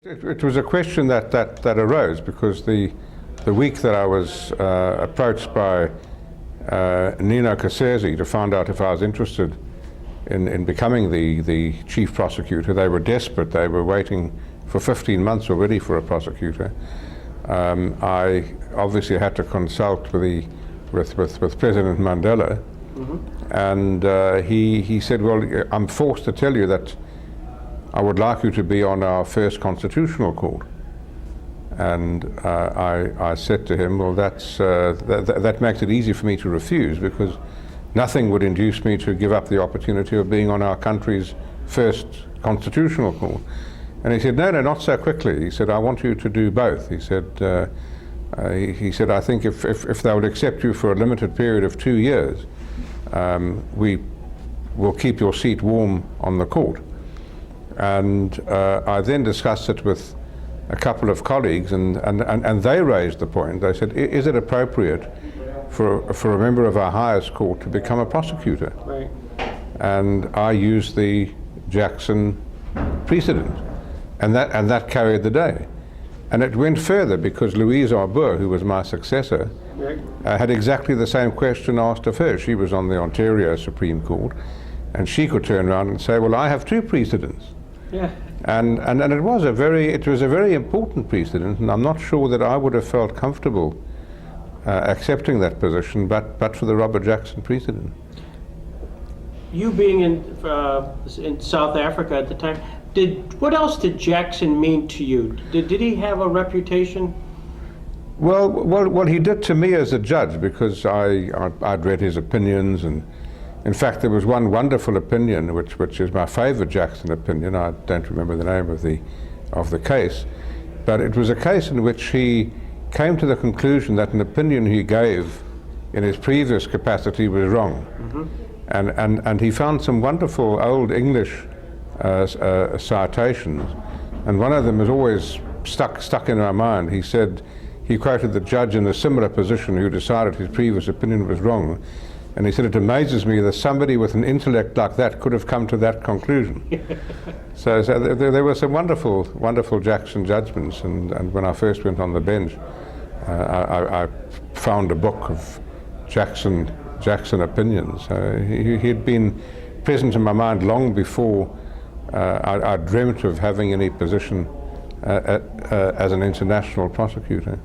It was a question that arose because the week that I was approached by Nino Kasese to find out if I was interested in becoming the chief prosecutor. They were desperate. They were waiting for 15 months already for a prosecutor. I obviously had to consult with President Mandela, and he said, well, I'm forced to tell you that I would like you to be on our first constitutional court. And I said to him, well, that makes it easy for me to refuse, because nothing would induce me to give up the opportunity of being on our country's first constitutional court. And he said, no, not so quickly. He said, I want you to do both. He said, I think if they would accept you for a limited period of 2 years, we will keep your seat warm on the court. And I then discussed it with a couple of colleagues, and they raised the point. They said, is it appropriate for a member of our highest court to become a prosecutor? Right. And I used the Jackson precedent, and that carried the day. And it went further because Louise Arbour, who was my successor, Right. Had exactly the same question asked of her. She was on the Ontario Supreme Court, and she could turn around and say, well, I have two precedents. Yeah. And it was a very important precedent, and I'm not sure that I would have felt comfortable accepting that position, but for the Robert Jackson precedent. You being in South Africa at the time, what else did Jackson mean to you? Did he have a reputation? Well, he did to me as a judge, because I'd read his opinions, and in fact there was one wonderful opinion which is my favorite Jackson opinion. I don't remember the name of the case, but it was a case in which he came to the conclusion that an opinion he gave in his previous capacity was wrong. And he found some wonderful old English citations, and one of them is always stuck in my mind. He said, he quoted the judge in a similar position who decided his previous opinion was wrong, and he said, it amazes me that somebody with an intellect like that could have come to that conclusion. So there were some wonderful Jackson judgments, and when I first went on the bench, I found a book of Jackson opinions. He'd been present in my mind long before I dreamt of having any position as an international prosecutor.